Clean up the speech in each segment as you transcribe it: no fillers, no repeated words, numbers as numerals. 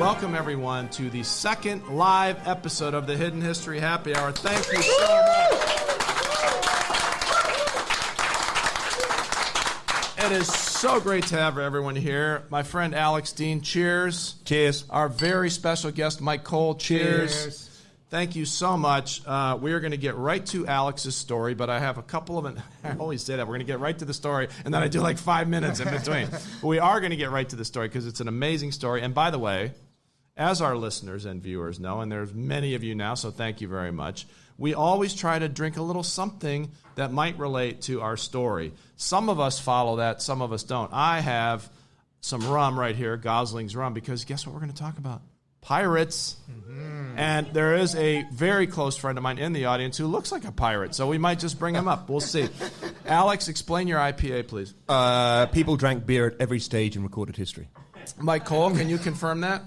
welcome everyone to the second live episode of the Hidden History Happy Hour. Thank you so much. It is so great to have everyone here. My friend Alex Dean, cheers. Cheers. Our very special guest, Myke Cole, cheers. Thank you so much. We are going to get right to Alex's story, but I have a couple of... I always say that. We're going to get right to the story, and then I do like 5 minutes in between. But we are going to get right to the story because it's an amazing story. And by the way, as our listeners and viewers know, and there's many of you now, so thank you very much, we always try to drink a little something that might relate to our story. Some of us follow that, some of us don't. I have some rum right here, Gosling's rum, because guess what we're going to talk about? Pirates. Mm-hmm. And there is a very close friend of mine in the audience who looks like a pirate, so we might just bring him up. We'll see. Alex, explain your IPA, please. People drank beer at every stage in recorded history. Myke Cole, can you confirm that?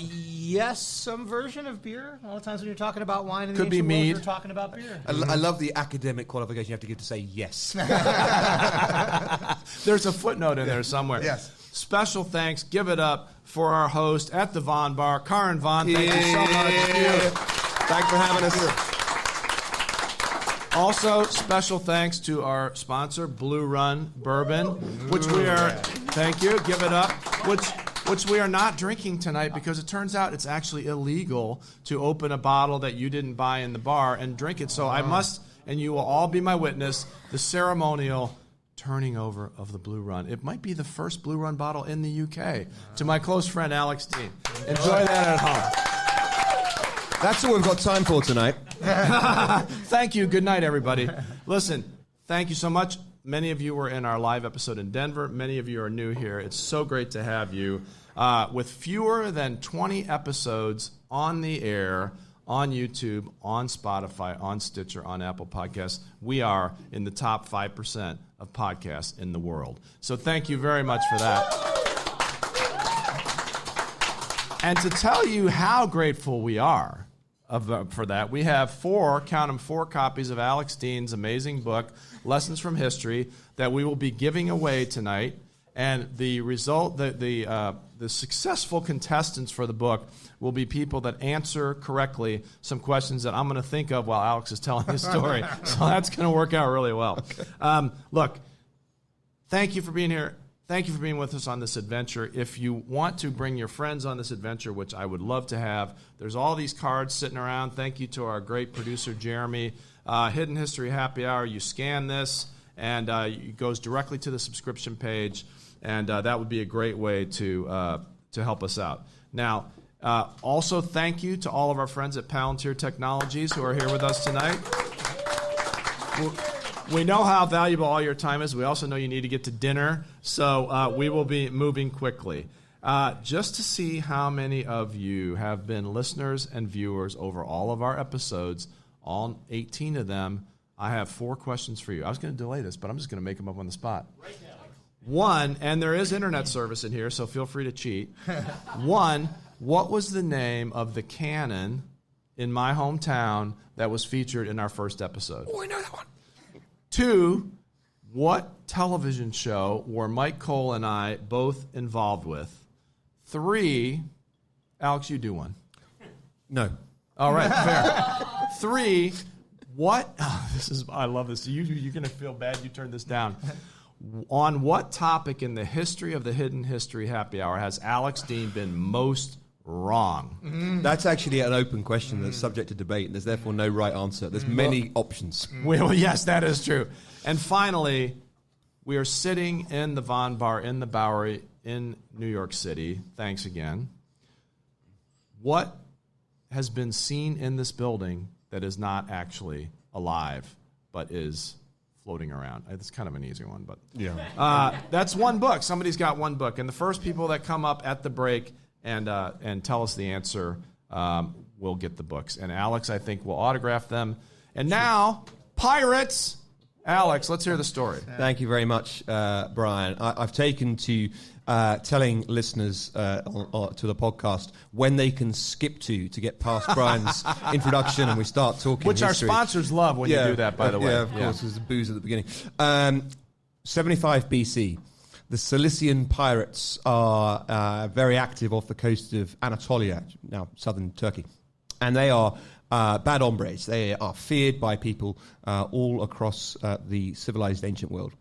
Yes, some version of beer. All the times when you're talking about wine in the Could be ancient world, mead. you're talking about beer. I love the academic qualification you have to give to say yes. There's a footnote in there somewhere. Yes. Special thanks. Give it up for our host at the Von Bar, Karin Von. Thank you so much. Thanks for having us. Also, special thanks to our sponsor, Blue Run Bourbon, which we are, thank you, give it up, which we are not drinking tonight because it turns out it's actually illegal to open a bottle that you didn't buy in the bar and drink it. So I must, and you will all be my witness, the ceremonial turning over of the Blue Run. It might be the first Blue Run bottle in the UK. To my close friend, Alex Dean. Enjoy that at home. That's all we've got time for tonight. Thank you. Good night, everybody. Listen, thank you so much. Many of you were in our live episode in Denver. Many of you are new here. It's so great to have you. With fewer than 20 episodes on the air, on YouTube, on Spotify, on Stitcher, on Apple Podcasts, we are in the top 5% of podcasts in the world. So thank you very much for that. And to tell you how grateful we are for that, we have four copies of Alex Dean's amazing book, Lessons from History, that we will be giving away tonight. And the result, the successful contestants for the book will be people that answer correctly some questions that I'm going to think of while Alex is telling his story. So that's going to work out really well. Okay. Look, thank you for being here. Thank you for being with us on this adventure. If you want to bring your friends on this adventure, which I would love to have, there's all these cards sitting around. Thank you to our great producer, Jeremy. Hidden History Happy Hour. You scan this, and it goes directly to the subscription page, and that would be a great way to help us out. Now, also thank you to all of our friends at Palantir Technologies who are here with us tonight. We know how valuable all your time is. We also know you need to get to dinner, so we will be moving quickly. Just to see how many of you have been listeners and viewers over all of our episodes, all 18 of them, I have 4 questions for you. I was going to delay this, but I'm just going to make them up on the spot. Right now. One, and there is internet service in here, so feel free to cheat. One, what was the name of the cannon in my hometown that was featured in our first episode? Oh, I know that one. 2, what television show were Myke Cole and I both involved with? 3, Alex, you do one. No. All right, fair. 3, what? Oh, I love this. You're going to feel bad you turned this down. On what topic in the history of the Hidden History Happy Hour has Alex Dean been most wrong? That's actually an open question that's subject to debate, and there's therefore no right answer. There's many options. Well, yes, that is true. And finally, we are sitting in the Von Bar in the Bowery in New York City. Thanks again. What has been seen in this building that is not actually alive, but is floating around? It's kind of an easy one, but yeah. That's one book. Somebody's got one book. And the first people that come up at the break and tell us the answer will get the books. And Alex, I think, will autograph them. And now, pirates! Alex, let's hear the story. Thank you very much, Brian. I've taken to telling listeners to the podcast when they can skip to get past Brian's introduction and we start talking Which history. Our sponsors love when you do that, by the way. Yeah, of course, there's a booze at the beginning. 75 BC. The Cilician pirates are very active off the coast of Anatolia, now southern Turkey. And they are bad hombres. They are feared by people all across the civilized ancient world.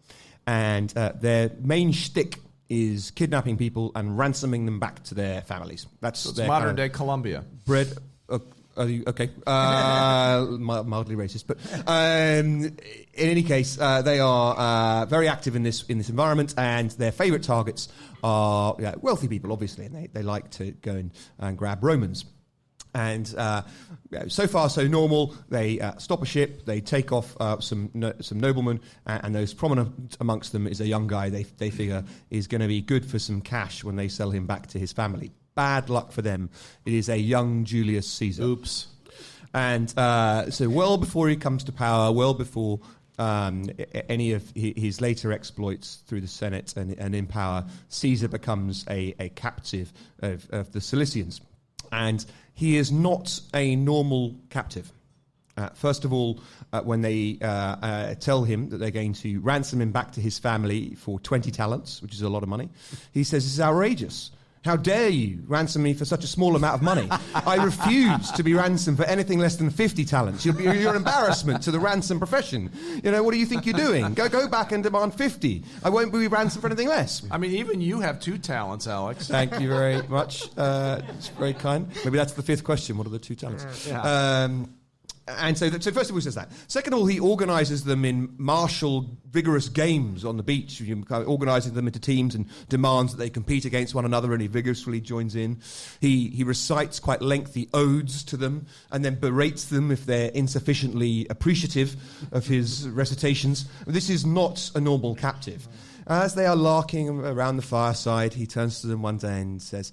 And their main shtick is kidnapping people and ransoming them back to their families. That's so it's modern-day Colombia. Okay, mildly racist, but in any case, they are very active in this environment, and their favourite targets are wealthy people, obviously, and they like to go and grab Romans. And so far, so normal. They stop a ship. They take off some noblemen, and those prominent amongst them is a young guy they figure is going to be good for some cash when they sell him back to his family. Bad luck for them. It is a young Julius Caesar. Oops. And so well before he comes to power, well before any of his later exploits through the Senate and in power, Caesar becomes a captive of the Cilicians. And he is not a normal captive. First of all, when they tell him that they're going to ransom him back to his family for 20 talents, which is a lot of money, he says, "This is outrageous. How dare you ransom me for such a small amount of money? I refuse to be ransomed for anything less than 50 talents. You're an embarrassment to the ransom profession. What do you think you're doing? Go back and demand 50. I won't be ransomed for anything less." I mean, even you have 2 talents, Alex. Thank you very much. It's very kind. Maybe that's the 5th question. What are the 2 talents? Yeah. And so first of all, he says that. Second of all, he organises them in martial, vigorous games on the beach, organising them into teams and demands that they compete against one another, and he vigorously joins in. He recites quite lengthy odes to them and then berates them if they're insufficiently appreciative of his recitations. This is not a normal captive. As they are larking around the fireside, he turns to them one day and says,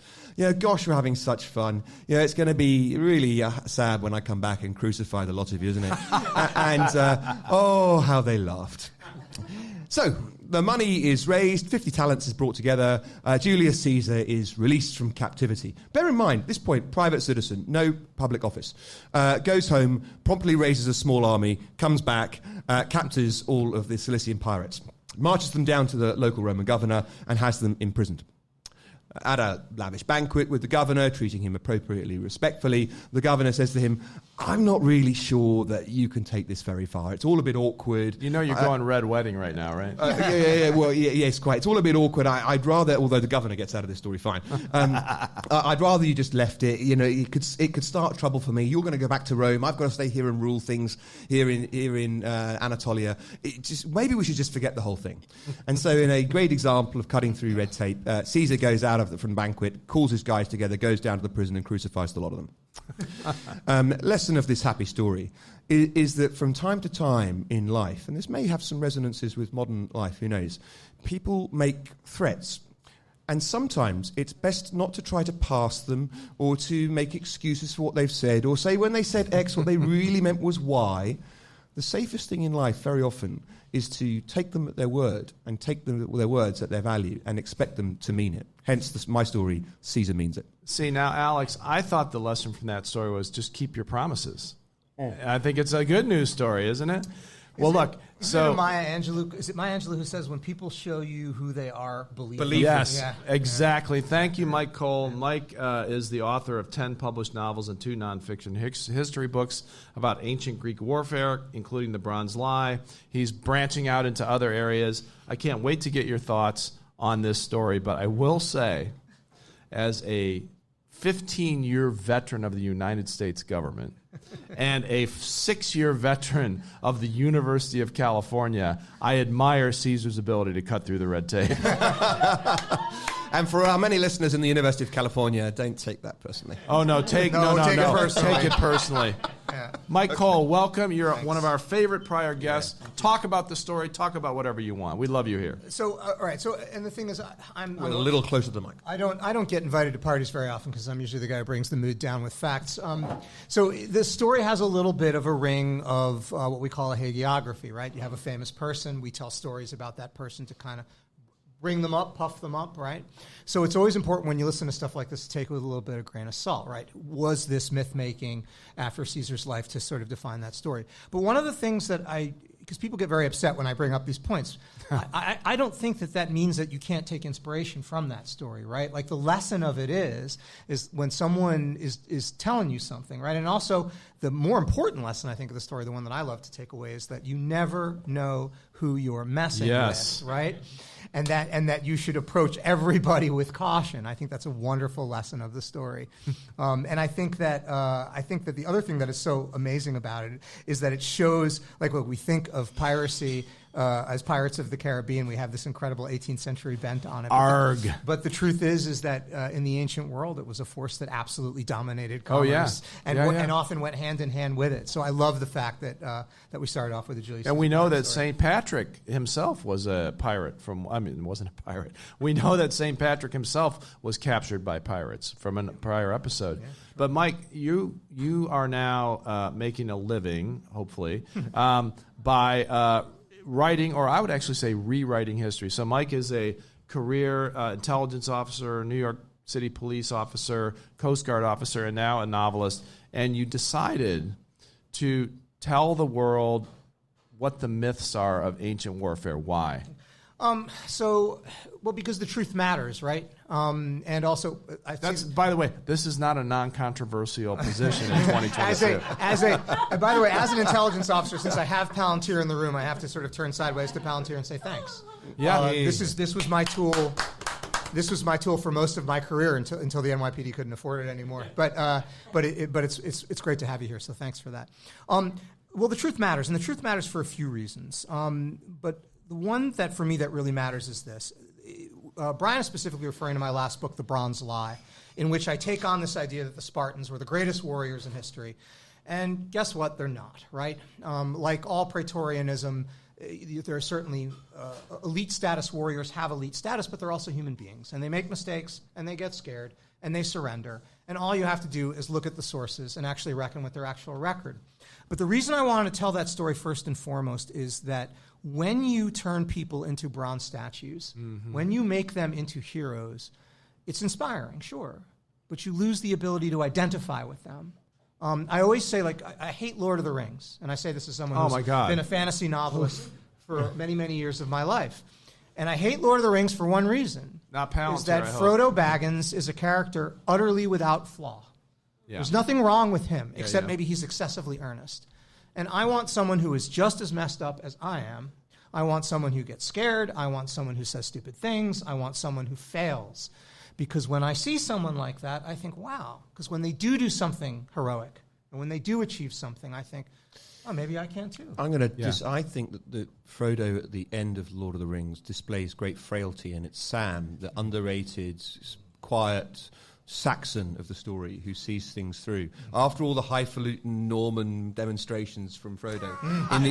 "Gosh, we're having such fun. It's going to be really sad when I come back and crucify the lot of you, isn't it?" Oh, how they laughed. So the money is raised, 50 talents is brought together, Julius Caesar is released from captivity. Bear in mind, at this point, private citizen, no public office, goes home, promptly raises a small army, comes back, captures all of the Cilician pirates, marches them down to the local Roman governor and has them imprisoned. At a lavish banquet with the governor, treating him appropriately, respectfully, the governor says to him, "I'm not really sure that you can take this very far. It's all a bit awkward." You're going red wedding right now, right? Yeah. Well, yes, quite. It's all a bit awkward. I'd rather, although the governor gets out of this story fine, I'd rather you just left it. It could start trouble for me. You're going to go back to Rome. I've got to stay here and rule things here in Anatolia. Maybe we should just forget the whole thing. And so, in a great example of cutting through red tape, Caesar goes out from the banquet, calls his guys together, goes down to the prison and crucifies the lot of them. Lesson of this happy story is that from time to time in life, and this may have some resonances with modern life, who knows, people make threats. And sometimes it's best not to try to pass them or to make excuses for what they've said or say when they said X what they really meant was Y. The safest thing in life very often is to take them at their word and take them their words at their value and expect them to mean it. Hence, my story, Caesar means it. See, now, Alex, I thought the lesson from that story was just keep your promises. I think it's a good news story, isn't it? Well, look, so... Is it Maya Angelou who says, when people show you who they are, believe them? Yes, yeah. Exactly. Thank you, Myke Cole. Myke is the author of 10 published novels and 2 nonfiction history books about ancient Greek warfare, including The Bronze Lie. He's branching out into other areas. I can't wait to get your thoughts on this story, but I will say, as a 15-year veteran of the United States government and a 6-year veteran of the University of California, I admire Caesar's ability to cut through the red tape. And for our many listeners in the University of California, don't take that personally. Oh, no, take it personally. Yeah. Myke Cole, welcome. You're one of our favorite prior guests. Yeah. Talk about the story. Talk about whatever you want. We love you here. So, all right. So, and the thing is, I'm a little closer to the mic. I don't get invited to parties very often because I'm usually the guy who brings the mood down with facts. So this story has a little bit of a ring of what we call a hagiography, right? You have a famous person. We tell stories about that person to kind of bring them up, puff them up, right? So it's always important when you listen to stuff like this to take it with a little bit of grain of salt, right? Was this myth-making after Caesar's life to sort of define that story? But one of the things that I because people get very upset when I bring up these points. I don't think that means that you can't take inspiration from that story, right? Like the lesson of it is when someone is telling you something, right? And also the more important lesson, I think, of the story, the one that I love to take away, is that you never know who you're messing with, right? And that you should approach everybody with caution. I think that's a wonderful lesson of the story. And I think that the other thing that is so amazing about it is that it shows, like, what we think of piracy as Pirates of the Caribbean. We have this incredible 18th century bent on it. Argghh. But the truth is that in the ancient world, it was a force that absolutely dominated commerce and often went hand in hand with it. So I love the fact that we started off with a Julius. And we know that story. St. Patrick himself was a pirate wasn't a pirate. We know that St. Patrick himself was captured by pirates from a prior episode. Yeah, sure. But Myke, you are now making a living, hopefully, by writing, or I would actually say rewriting history. So Myke is a career intelligence officer, New York City police officer, Coast Guard officer, and now a novelist. And you decided to tell the world what the myths are of ancient warfare. Why? Because the truth matters, right? And also, by the way, this is not a non-controversial position in 2022. By the way, as an intelligence officer, since I have Palantir in the room, I have to sort of turn sideways to Palantir and say thanks. Yeah, this was my tool. This was my tool for most of my career until the NYPD couldn't afford it anymore. But it's great to have you here. So thanks for that. Well, the truth matters, and the truth matters for a few reasons. But the one that for me that really matters is this. Bryan is specifically referring to my last book, The Bronze Lie, in which I take on this idea that the Spartans were the greatest warriors in history. And guess what? They're not, right? Like all Praetorianism, there are certainly elite status warriors have elite status, but they're also human beings. And they make mistakes, and they get scared, and they surrender. And all you have to do is look at the sources and actually reckon with their actual record. But the reason I wanted to tell that story first and foremost is that when you turn people into bronze statues, when you make them into heroes, it's inspiring, sure, but you lose the ability to identify with them. I always say, like, I hate Lord of the Rings, and I say this as someone who's been a fantasy novelist for many, many years of my life. And I hate Lord of the Rings for one reason. Not Palantir, is that Frodo Baggins is a character utterly without flaw. Yeah. There's nothing wrong with him, except maybe he's excessively earnest. And I want someone who is just as messed up as I am. I want someone who gets scared. I want someone who says stupid things. I want someone who fails. Because when I see someone like that, I think, wow. Because when they do something heroic, and when they do achieve something, I think, oh, maybe I can too. I think that Frodo at the end of Lord of the Rings displays great frailty, and it's Sam, the underrated, quiet Saxon of the story who sees things through. After all the highfalutin Norman demonstrations from Frodo, in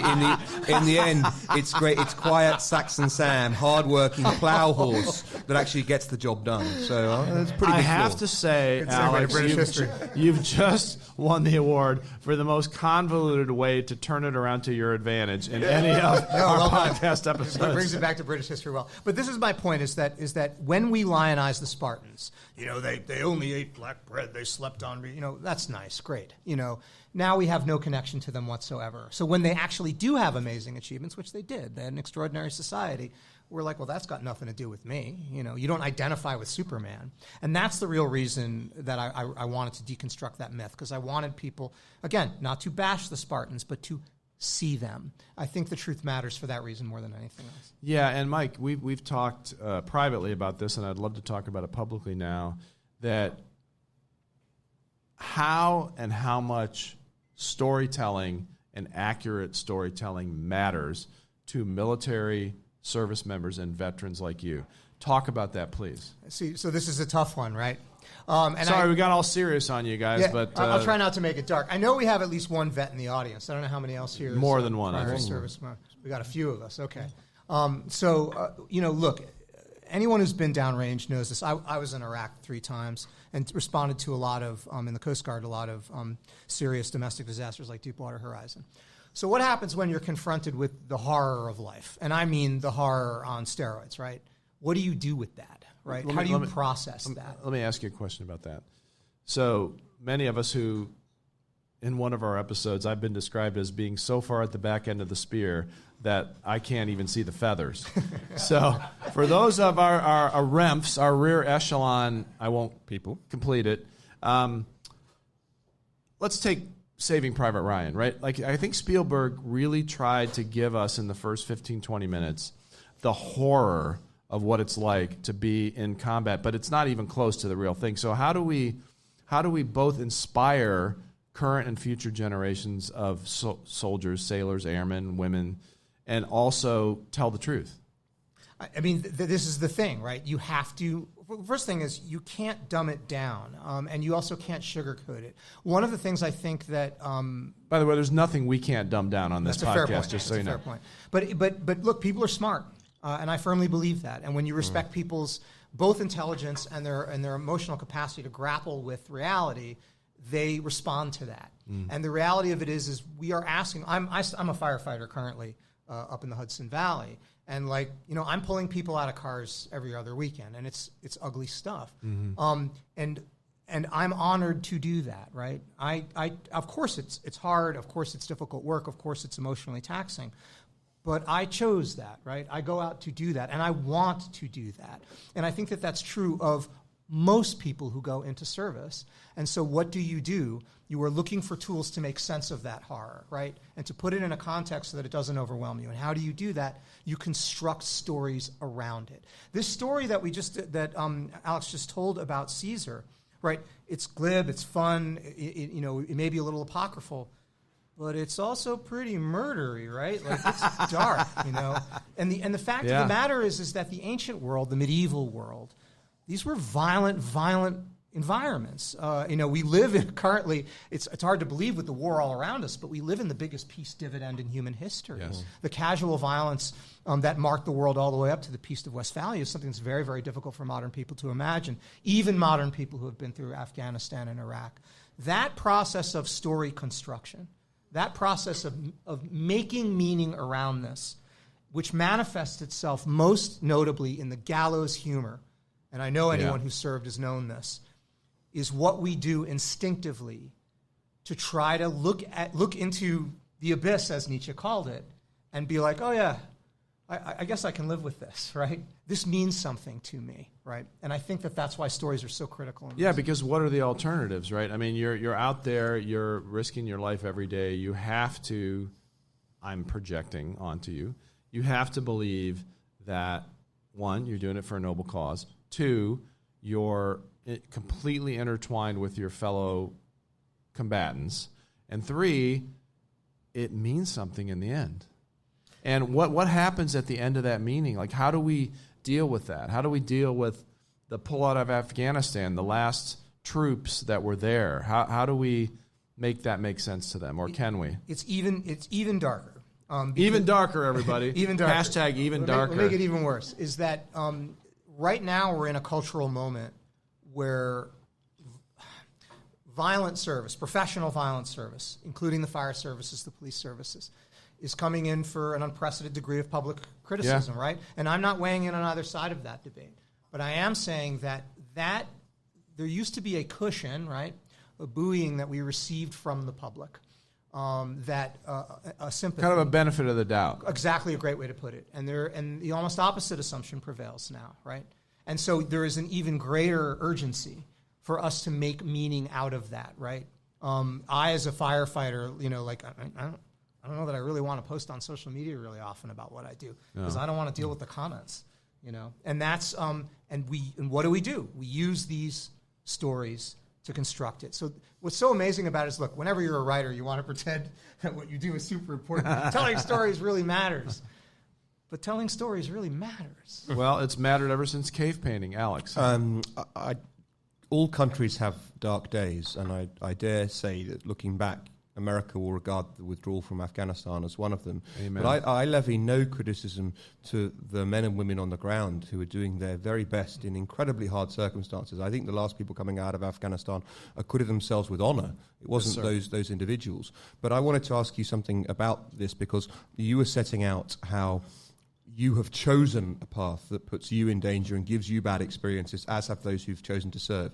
the end, it's great. It's quiet Saxon Sam, hardworking plough horse that actually gets the job done. So that's pretty. I have to say, Alex, you've just won the award for the most convoluted way to turn it around to your advantage in any of our podcast episodes. It brings it back to British history well. But this is my point: is that when we lionize the Spartans, they only ate black bread. They slept on, that's nice, great. Now we have no connection to them whatsoever. So when they actually do have amazing achievements, which they did, they had an extraordinary society, we're like, well, that's got nothing to do with me. You don't identify with Superman. And that's the real reason that I wanted to deconstruct that myth, because I wanted people, again, not to bash the Spartans, but to see them. I think the truth matters for that reason more than anything else. Yeah, and Myke, we've talked privately about this, and I'd love to talk about it publicly now, that how much storytelling and accurate storytelling matters to military service members and veterans like you. Talk about that, please. See, so this is a tough one, right? Sorry, we got all serious on you guys, but I'll try not to make it dark. I know we have at least one vet in the audience. I don't know how many else here. More than one. I think. Service. We got a few of us. Okay. Look, anyone who's been downrange knows this. I was in Iraq 3 times and responded to a lot of, in the Coast Guard, a lot of serious domestic disasters like Deepwater Horizon. So what happens when you're confronted with the horror of life? And I mean the horror on steroids, right? What do you do with that, right? How do you process that? Let me ask you a question about that. So many of us who in one of our episodes, I've been described as being so far at the back end of the spear that I can't even see the feathers. So for those of our REMFs, our rear echelon, I won't complete it. Let's take Saving Private Ryan, right? Like, I think Spielberg really tried to give us in the first 15, 20 minutes the horror of what it's like to be in combat, but it's not even close to the real thing. So how do we both inspire current and future generations of soldiers, sailors, airmen, women, and also tell the truth? I mean, this is the thing, right? You have to. First thing is you can't dumb it down, and you also can't sugarcoat it. One of the things I think that, by the way, there's nothing we can't dumb down on this podcast. Just so you know. That's a fair point. But look, people are smart, and I firmly believe that. And when you respect people's both intelligence and their emotional capacity to grapple with reality, they respond to that. And the reality of it is we are asking. I'm a firefighter currently up in the Hudson Valley. And I'm pulling people out of cars every other weekend, and it's ugly stuff. And I'm honored to do that, right? I of course it's hard, of course it's difficult work, of course it's emotionally taxing, but I chose that, right? I go out to do that, and I want to do that, and I think that that's true of most people who go into service. And so what do? You are looking for tools to make sense of that horror, right? And to put it in a context so that it doesn't overwhelm you. And how do you do that? You construct stories around it. This story that Alex just told about Caesar, right? It's glib, it's fun, it may be a little apocryphal, but it's also pretty murdery, right? Like, it's dark, And the fact of the matter is that the ancient world, the medieval world, these were violent environments. We live in currently, it's hard to believe with the war all around us, but we live in the biggest peace dividend in human history. Yes. The casual violence that marked the world all the way up to the Peace of Westphalia is something that's very, very difficult for modern people to imagine, even modern people who have been through Afghanistan and Iraq. That process of story construction, that process of making meaning around this, which manifests itself most notably in the gallows humor, and I know anyone who served has known this, is what we do instinctively to try to look into the abyss, as Nietzsche called it, and be like, oh yeah, I guess I can live with this, right? This means something to me, right? And I think that that's why stories are so critical. Because what are the alternatives, right? I mean, you're out there, you're risking your life every day. You have to, I'm projecting onto you, you have to believe that, one, you're doing it for a noble cause. Two, you're completely intertwined with your fellow combatants. And three, it means something in the end. And what happens at the end of that meaning? Like, how do we deal with that? How do we deal with the pullout of Afghanistan, the last troops that were there? How do we make that make sense to them, or can we? It's even darker. Even darker, everybody. Even darker. Hashtag even darker. We'll make it even worse. Is that right now we're in a cultural moment where violent service, professional violent service, including the fire services, the police services, is coming in for an unprecedented degree of public criticism, right? And I'm not weighing in on either side of that debate. But I am saying that there used to be a cushion, right, a buoying that we received from the public, a sympathy. Kind of a benefit of the doubt. Exactly, a great way to put it. And the almost opposite assumption prevails now, right? And so there is an even greater urgency for us to make meaning out of that, right? I, as a firefighter, I don't know that I really want to post on social media really often about what I do, because I don't want to deal with the comments, And that's and what do? We use these stories to construct it. So what's so amazing about it is, look, whenever you're a writer, you want to pretend that what you do is super important. Telling stories really matters. But telling stories really matters. Well, it's mattered ever since cave painting, Alex. All countries have dark days, and I dare say that looking back, America will regard the withdrawal from Afghanistan as one of them. Amen. But I levy no criticism to the men and women on the ground who are doing their very best in incredibly hard circumstances. I think the last people coming out of Afghanistan acquitted themselves with honor. It wasn't those individuals. But I wanted to ask you something about this, because you were setting out how you have chosen a path that puts you in danger and gives you bad experiences, as have those who've chosen to serve.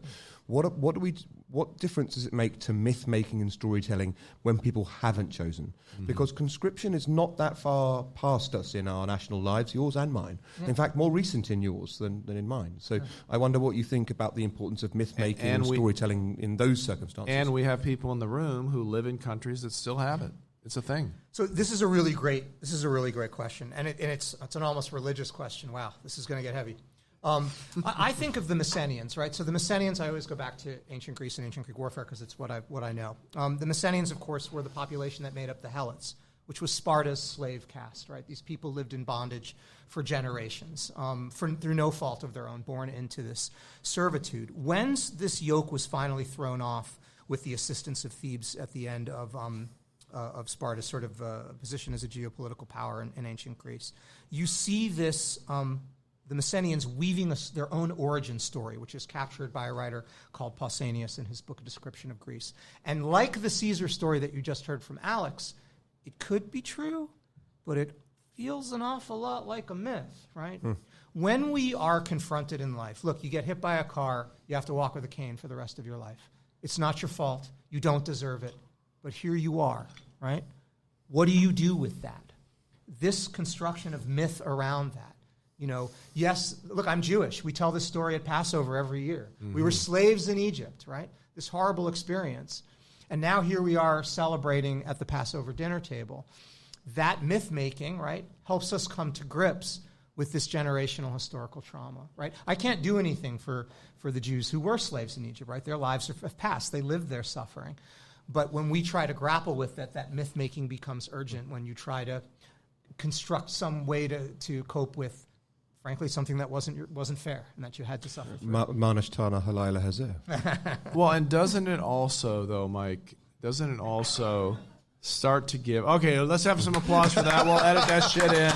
What difference does it make to myth making and storytelling when people haven't chosen? Because conscription is not that far past us in our national lives, yours and mine. In fact, more recent in yours than in mine. So I wonder what you think about the importance of myth making and storytelling in those circumstances. And we have people in the room who live in countries that still have it. It's a thing. So this is a really great question, and it's an almost religious question. Wow, this is going to get heavy. I think of the Messenians, right? So the Messenians, I always go back to ancient Greece and ancient Greek warfare because it's what I know. The Messenians, of course, were the population that made up the Helots, which was Sparta's slave caste, right? These people lived in bondage for generations, through no fault of their own, born into this servitude. When this yoke was finally thrown off with the assistance of Thebes at the end of Sparta's sort of position as a geopolitical power in ancient Greece, you see this. The Messenians weaving their own origin story, which is captured by a writer called Pausanias in his book, A Description of Greece. And like the Caesar story that you just heard from Alex, it could be true, but it feels an awful lot like a myth, right? When we are confronted in life, look, you get hit by a car, you have to walk with a cane for the rest of your life. It's not your fault. You don't deserve it. But here you are, right? What do you do with that? This construction of myth around that. You know, yes, look, I'm Jewish. We tell this story at Passover every year. We were slaves in Egypt, right? This horrible experience. And now here we are celebrating at the Passover dinner table. That myth-making, right, helps us come to grips with this generational historical trauma, right? I can't do anything for the Jews who were slaves in Egypt, right? Their lives have passed. They lived their suffering. But when we try to grapple with that myth-making becomes urgent when you try to construct some way to cope with, frankly, something that wasn't fair and that you had to suffer through. Manashtana halayla hazeh. Well, and doesn't it also, though, Mike, start to give... Okay, let's have some applause for that. We'll edit that shit in.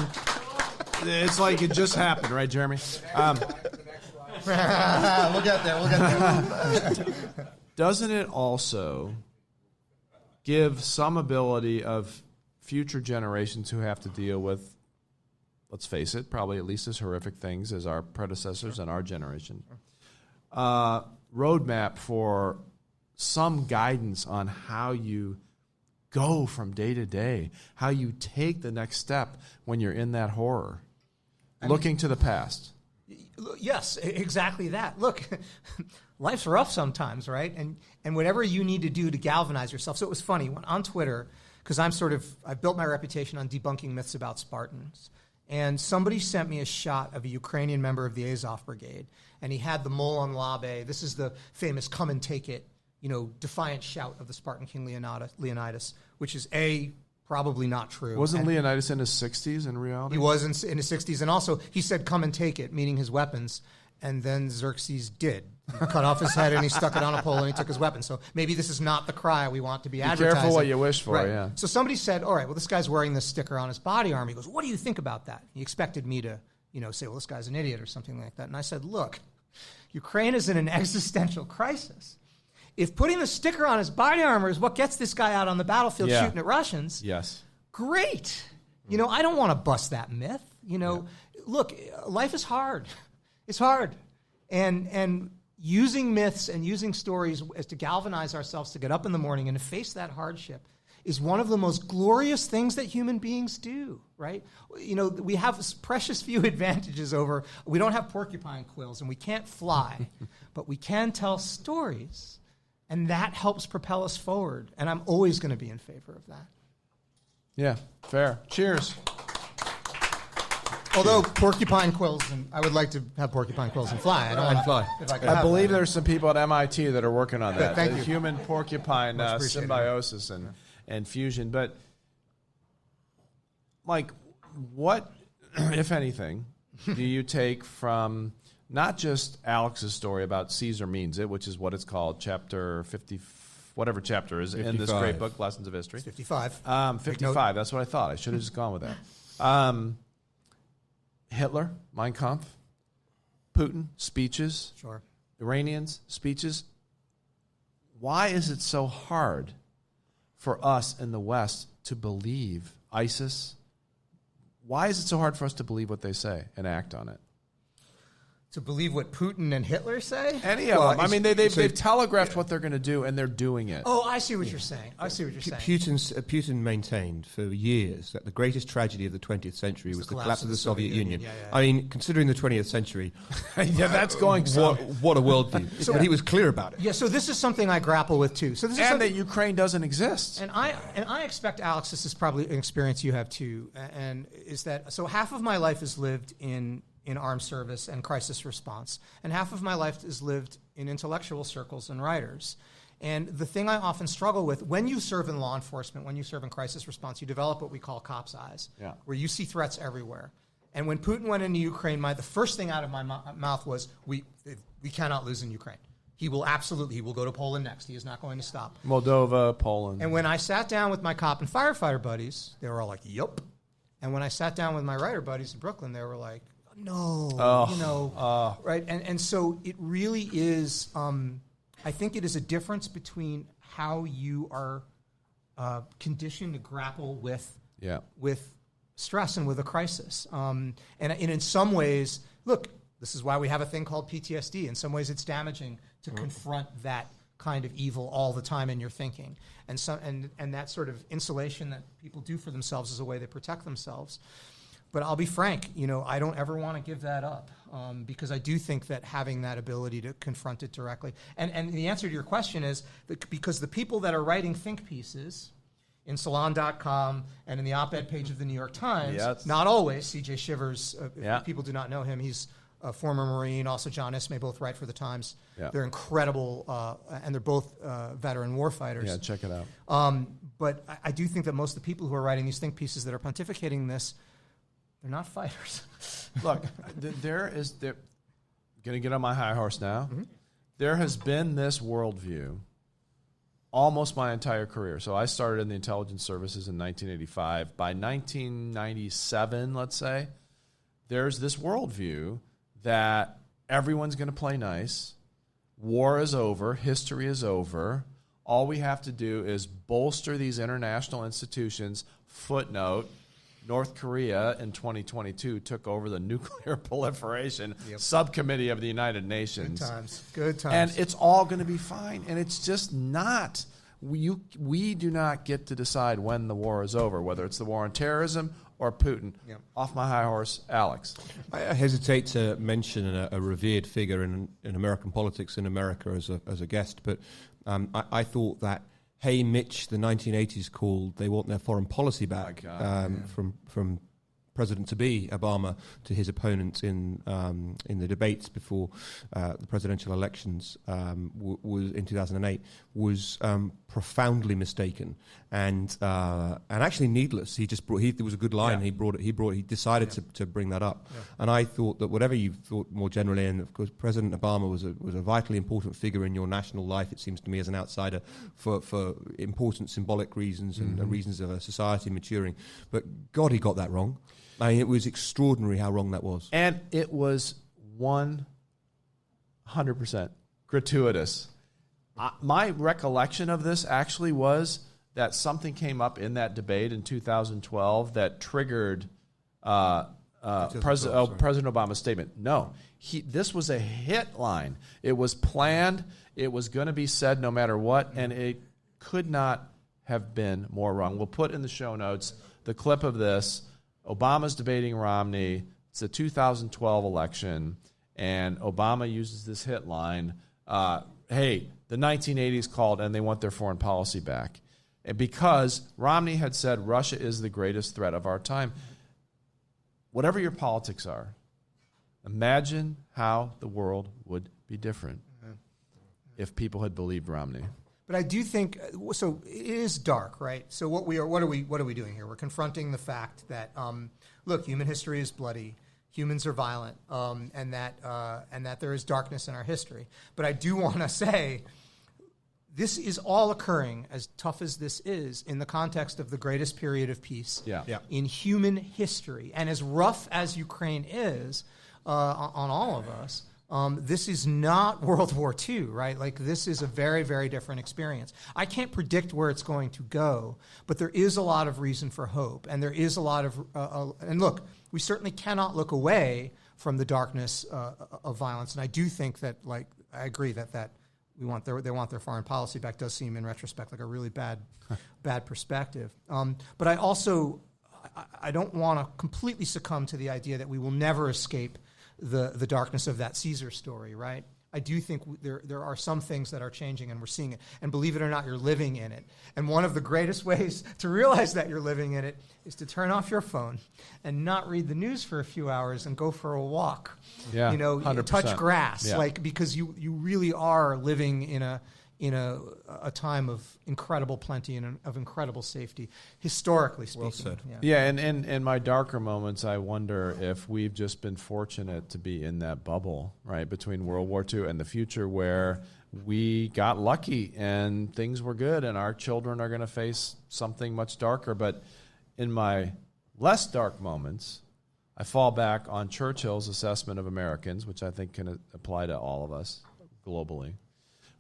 It's like it just happened, right, Jeremy? We'll get there. Doesn't it also give some ability of future generations who have to deal with, let's face it, probably at least as horrific things as our predecessors and our generation, roadmap for some guidance on how you go from day to day, how you take the next step when you're in that horror, looking to the past. Yes, exactly that. Look, life's rough sometimes, right? And whatever you need to do to galvanize yourself. So it was funny, when on Twitter, because I've built my reputation on debunking myths about Spartans, and somebody sent me a shot of a Ukrainian member of the Azov Brigade, and he had the mole on Labe. This is the famous "come and take it," defiant shout of the Spartan king Leonidas, which is probably not true. Wasn't Leonidas in his 60s in reality? He was in his 60s, and also he said, "Come and take it," meaning his weapons, and then Xerxes did. He cut off his head and he stuck it on a pole and he took his weapon. So maybe this is not the cry we want to be advertising. Be careful what you wish for, right. Yeah. So somebody said, all right, well, this guy's wearing this sticker on his body armor. He goes, what do you think about that? He expected me to, say, well, this guy's an idiot or something like that. And I said, look, Ukraine is in an existential crisis. If putting the sticker on his body armor is what gets this guy out on the battlefield shooting at Russians, yes, great. I don't want to bust that myth. Look, life is hard. It's hard. And using myths and using stories as to galvanize ourselves to get up in the morning and to face that hardship is one of the most glorious things that human beings do, right? We have precious few advantages over, we don't have porcupine quills and we can't fly, but we can tell stories, and that helps propel us forward. And I'm always going to be in favor of that. Yeah, fair. Cheers. Although porcupine quills, and I would like to have porcupine quills and fly. I don't want to fly. I believe there's some people at MIT that are working on that. Thank you. Human porcupine symbiosis and fusion. But, Mike, what, if anything, do you take from not just Alex's story about Caesar Means It, which is what it's called, chapter 50, whatever chapter is 55. In this great book, Lessons of History. It's 55. 55, that's what I thought. I should have just gone with that. Hitler, Mein Kampf, Putin, speeches, sure. Iranians, speeches. Why is it so hard for us in the West to believe ISIS, why is it so hard for us to believe what they say and act on it? To believe what Putin and Hitler say? Any of them. I mean, they've telegraphed what they're going to do, and they're doing it. Oh, I see what you're saying. Putin maintained for years that the greatest tragedy of the 20th century was the collapse of the Soviet Union. Yeah. I mean, considering the 20th century, yeah, that's going so. What a worldview. But he was clear about it. Yeah, so this is something I grapple with, too. So this is that Ukraine doesn't exist. And I expect, Alex, this is probably an experience you have, too, and is that, so half of my life is lived in armed service and crisis response. And half of my life is lived in intellectual circles and writers. And the thing I often struggle with, when you serve in law enforcement, when you serve in crisis response, you develop what we call cop's eyes, where you see threats everywhere. And when Putin went into Ukraine, the first thing out of my mouth was, we cannot lose in Ukraine. He will go to Poland next. He is not going to stop. Moldova, Poland. And when I sat down with my cop and firefighter buddies, they were all like, yup. And when I sat down with my writer buddies in Brooklyn, they were like, no, right? And so it really is, I think it is a difference between how you are conditioned to grapple with stress and with a crisis. And in some ways, look, this is why we have a thing called PTSD. In some ways, it's damaging to confront that kind of evil all the time in your thinking. And that sort of insulation that people do for themselves is a way they protect themselves. But I'll be frank, I don't ever want to give that up because I do think that having that ability to confront it directly. And the answer to your question is that because the people that are writing think pieces in salon.com and in the op-ed page of the New York Times, not always, C.J. Shivers, if people do not know him, he's a former Marine, also John Ismay, both write for the Times. Yeah. They're incredible, and they're both veteran warfighters. Yeah, check it out. But I do think that most of the people who are writing these think pieces that are pontificating this, they're not fighters. Look, they're going to get on my high horse now. Mm-hmm. There has been this worldview almost my entire career. So I started in the intelligence services in 1985. By 1997, let's say, there's this worldview that everyone's going to play nice, war is over, history is over, all we have to do is bolster these international institutions. Footnote, North Korea in 2022 took over the nuclear proliferation subcommittee of the United Nations. Good times. And it's all going to be fine. And it's just not. We do not get to decide when the war is over, whether it's the war on terrorism or Putin. Yep. Off my high horse, Alex. I hesitate to mention a revered figure in American politics in America as a guest, but I thought that Hey Mitch, the 1980s called "They Want Their Foreign Policy Back" from President-to-be Obama to his opponents in the debates before the presidential elections was in 2008 was profoundly mistaken and actually needless. There was a good line. He decided to bring that up, and I thought that whatever you thought more generally, and of course President Obama was a vitally important figure in your national life. It seems to me as an outsider for important symbolic reasons and reasons of a society maturing. But God, he got that wrong. I mean, it was extraordinary how wrong that was. And it was 100% gratuitous. My recollection of this actually was that something came up in that debate in 2012 that triggered President Obama's statement. No, this was a hit line. It was planned. It was going to be said no matter what, and it could not have been more wrong. We'll put in the show notes the clip of this. Obama's debating Romney. It's the 2012 election, and Obama uses this hit line, hey, the 1980s called and they want their foreign policy back. And because Romney had said Russia is the greatest threat of our time. Whatever your politics are, imagine how the world would be different if people had believed Romney. But I do think so. It is dark, right? So what are we doing here? We're confronting the fact that look, human history is bloody. Humans are violent, and that there is darkness in our history. But I do want to say, this is all occurring, as tough as this is, in the context of the greatest period of peace in human history. And as rough as Ukraine is on all of us, This is not World War II, right? Like, this is a very, very different experience. I can't predict where it's going to go, but there is a lot of reason for hope, and there is a lot of and look, we certainly cannot look away from the darkness of violence. And I do think that, like, I agree that they want their foreign policy back. Does seem in retrospect like a really bad perspective. But I also I don't want to completely succumb to the idea that we will never escape the darkness of that Caesar story, right? I do think there are some things that are changing, and we're seeing it. And believe it or not, you're living in it. And one of the greatest ways to realize that you're living in it is to turn off your phone and not read the news for a few hours and go for a walk. Yeah, you know, 100%. touch grass, Yeah. like, because you really are living in a time of incredible plenty and of incredible safety, historically speaking. Well said. Yeah, and in my darker moments, I wonder if we've just been fortunate to be in that bubble, right, between World War II and the future, where we got lucky and things were good, and our children are going to face something much darker. But in my less dark moments, I fall back on Churchill's assessment of Americans, which I think can apply to all of us globally,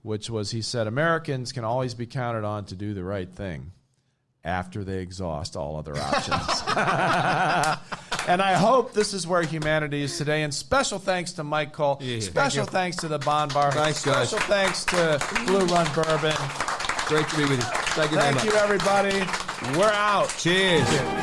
which was, he said, Americans can always be counted on to do the right thing after they exhaust all other options. And I hope this is where humanity is today. And special thanks to Myke Cole. Yeah. Special thanks to the Bond Bar. Thanks, guys. Special thanks to Blue Run Bourbon. Great to be with you. Thank you very much. Thank you, everybody. We're out. Cheers.